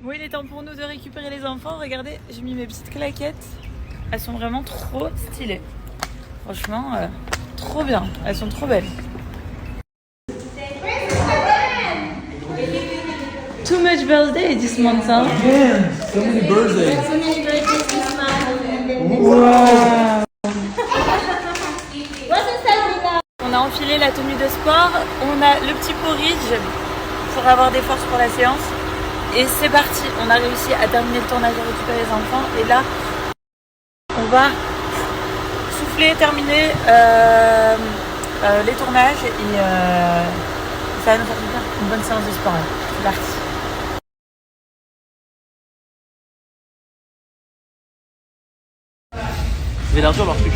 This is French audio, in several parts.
Bon, il est temps pour nous de récupérer les enfants. Regardez, j'ai mis mes petites claquettes. Elles sont vraiment trop stylées. Franchement, trop bien. Elles sont trop belles. Too much birthday this month, hein? Yeah, so many birthdays. So many birthdays this month. And then Wow. What's that? On a enfilé la tenue de sport. On a le petit porridge pour avoir des forces pour la séance. Et c'est parti. On a réussi à terminer le tournage et récupérer les enfants. Et là, on va souffler, terminer les tournages et ça va nous faire une bonne séance de sport. C'est parti. Je vais leur dire leur truc.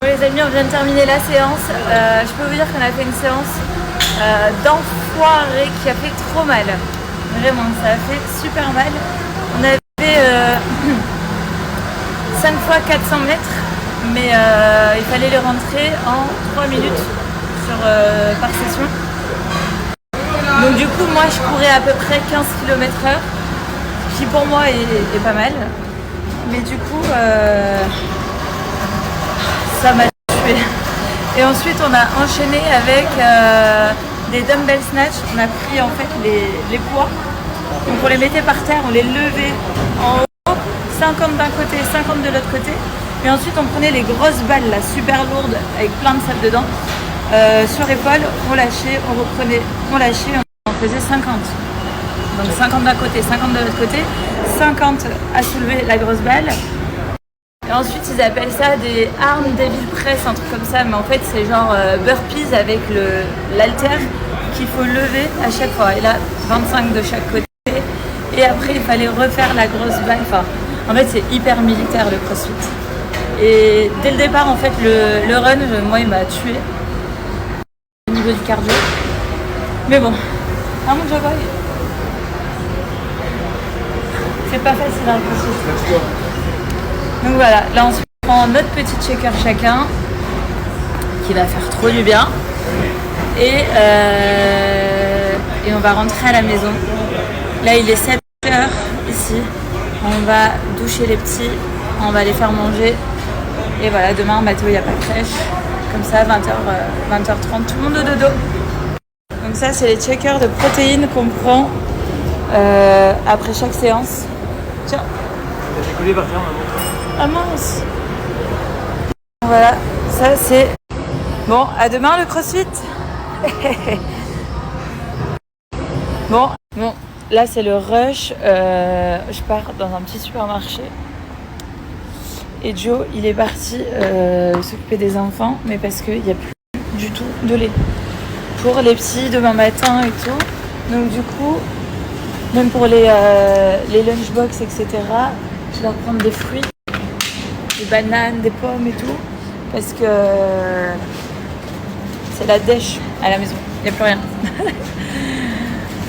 Les amis, on vient de terminer la séance. Je peux vous dire qu'on a fait une séance d'enfoiré qui a fait trop mal. Vraiment, ça a fait super mal. On avait 5 fois 400 mètres, mais il fallait les rentrer en 3 minutes par session. Donc du coup, moi je courais à peu près 15 km/h, qui pour moi est pas mal. Mais du coup, ça m'a tué. Et ensuite on a enchaîné avec des dumbbell snatch. On a pris en fait les poids. Donc on les mettait par terre, on les levait en haut, 50 d'un côté, 50 de l'autre côté. Et ensuite on prenait les grosses balles là, super lourdes, avec plein de sable dedans, sur l'épaule, on lâchait, on reprenait, on lâchait, on faisait 50. Donc 50 d'un côté, 50 de l'autre côté, 50 à soulever la grosse balle. Et ensuite ils appellent ça des arm devil press, un truc comme ça, mais en fait c'est genre burpees avec l'haltère qu'il faut lever à chaque fois. Et là 25 de chaque côté. Et après il fallait refaire la grosse balle. Enfin, en fait c'est hyper militaire le crossfit. Et dès le départ en fait le run, moi il m'a tué au niveau du cardio. Mais bon, ah mon dieu, c'est pas facile hein, le crossfit. Donc voilà, là on se prend notre petit shaker chacun qui va faire trop du bien et on va rentrer à la maison. Là il est 7h ici, on va doucher les petits, on va les faire manger et voilà, demain Mathéo il n'y a pas de crèche, comme ça 20h30 tout le monde au dodo. Donc ça c'est les shakers de protéines qu'on prend après chaque séance. Tiens. J'ai collé par terre, maman. Ah mince. Voilà, ça c'est... Bon, à demain le crossfit. Bon, là c'est le rush. Je pars dans un petit supermarché. Et Joe, il est parti s'occuper des enfants, mais parce qu'il n'y a plus du tout de lait. Pour les petits demain matin et tout. Donc du coup, même pour les lunchbox, etc., je vais leur prendre des fruits. Des bananes, des pommes et tout, parce que c'est la dèche à la maison, il n'y a plus rien.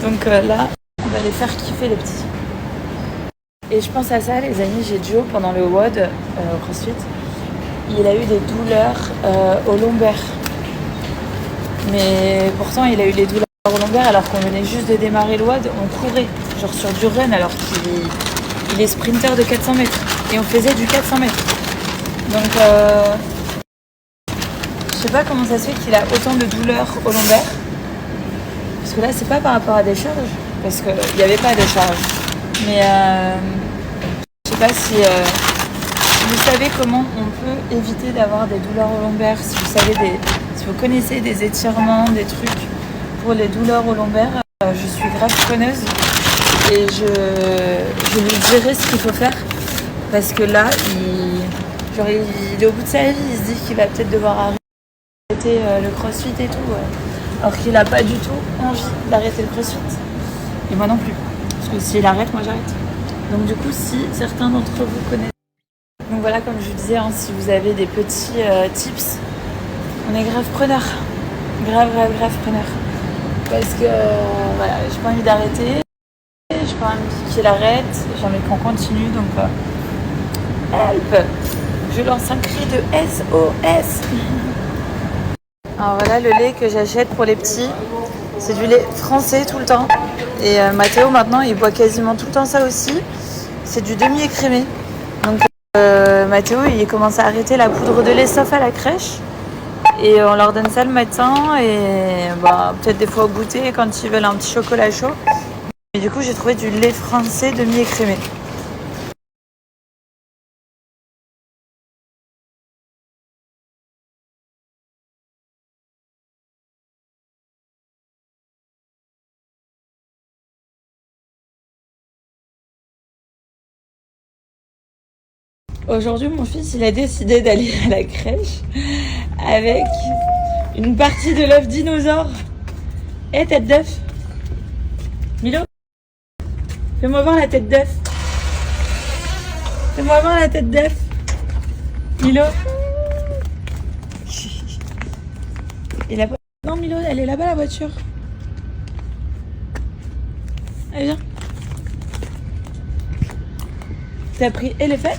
Donc là, on va les faire kiffer les petits. Et je pense à ça les amis, j'ai Joe pendant le WOD au CrossFit, il a eu des douleurs au lombaire. Mais pourtant il a eu les douleurs au lombaire alors qu'on venait juste de démarrer le WOD, on courait, genre sur du run alors qu'il est sprinter de 400 mètres. Et on faisait du 400 mètres. Donc, je sais pas comment ça se fait qu'il a autant de douleurs au lombaire. Parce que là, c'est pas par rapport à des charges. Parce qu'il n'y avait pas de charge. Mais je sais pas si vous savez comment on peut éviter d'avoir des douleurs au lombaire. Si vous savez Si vous connaissez des étirements, des trucs pour les douleurs au lombaire, je suis grave preneuse et je lui dirai ce qu'il faut faire parce que là, il est au bout de sa vie, il se dit qu'il va peut-être devoir arrêter le crossfit et tout, alors qu'il n'a pas du tout envie d'arrêter le crossfit. Et moi non plus, parce que s'il arrête, moi j'arrête. Donc du coup, si certains d'entre vous connaissent. Donc voilà, comme je vous disais, hein, si vous avez des petits tips, on est grave preneur. Grave preneur. Parce que voilà, j'ai pas envie d'arrêter, j'ai pas envie qu'il arrête, j'ai envie qu'on continue, donc help! Je lance un cri de SOS. Alors voilà le lait que j'achète pour les petits, c'est du lait français tout le temps. Et Mathéo maintenant il boit quasiment tout le temps ça aussi, c'est du demi-écrémé. Donc Mathéo il commence à arrêter la poudre de lait sauf à la crèche. Et on leur donne ça le matin et peut-être des fois au goûter quand ils veulent un petit chocolat chaud. Et du coup j'ai trouvé du lait français demi-écrémé. Aujourd'hui mon fils il a décidé d'aller à la crèche avec une partie de l'œuf dinosaure. Et tête d'œuf. Milo, fais-moi voir la tête d'œuf. Fais-moi voir la tête d'œuf. Milo. Il a pas... Non Milo, elle est là-bas la voiture. Allez viens. T'as pris éléphant?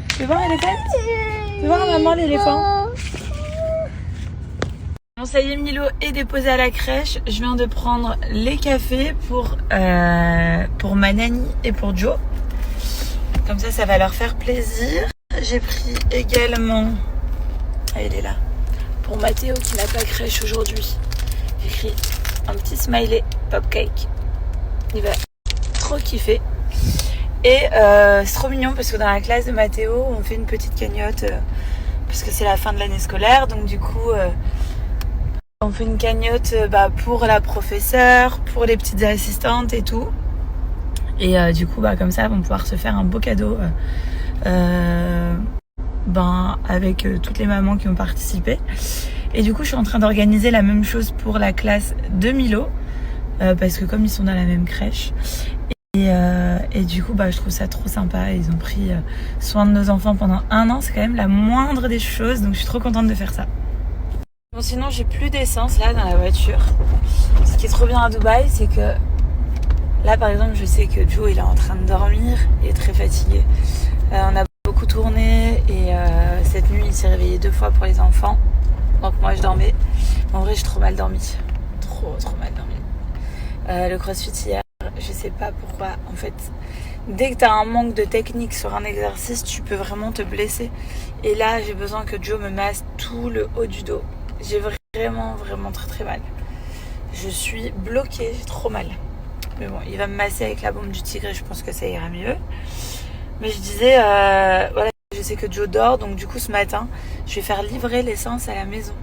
Tu veux voir l'éléphant? Tu veux voir maman l'éléphant? Bon ça y est, Milo est déposé à la crèche. Je viens de prendre les cafés pour ma nanny et pour Joe. Comme ça va leur faire plaisir. J'ai pris également... Ah, il est là. Pour Mathéo qui n'a pas crèche aujourd'hui. J'ai écrit un petit smiley pop cake. Il va trop kiffer. Et c'est trop mignon parce que dans la classe de Mathéo, on fait une petite cagnotte parce que c'est la fin de l'année scolaire. Donc du coup, on fait une cagnotte pour la professeure, pour les petites assistantes et tout. Et du coup, comme ça, ils vont pouvoir se faire un beau cadeau avec toutes les mamans qui ont participé. Et du coup, je suis en train d'organiser la même chose pour la classe de Milo parce que comme ils sont dans la même crèche. Et du coup je trouve ça trop sympa. Ils ont pris soin de nos enfants pendant 1 an. C'est quand même la moindre des choses. Donc je suis trop contente de faire ça. Bon sinon j'ai plus d'essence là dans la voiture. Ce qui est trop bien à Dubaï, c'est que là par exemple je sais que Joe il est en train de dormir. Il est très fatigué. On a beaucoup tourné. Et cette nuit il s'est réveillé 2 fois pour les enfants. Donc moi je dormais. En vrai j'ai trop mal dormi. Trop mal dormi. Le crossfit hier, je sais pas pourquoi, en fait, dès que tu as un manque de technique sur un exercice, tu peux vraiment te blesser. Et là, j'ai besoin que Joe me masse tout le haut du dos. J'ai vraiment très mal. Je suis bloquée, j'ai trop mal. Mais bon, il va me masser avec la bombe du tigre et je pense que ça ira mieux. Mais je disais, voilà, je sais que Joe dort, donc du coup ce matin, je vais faire livrer l'essence à la maison.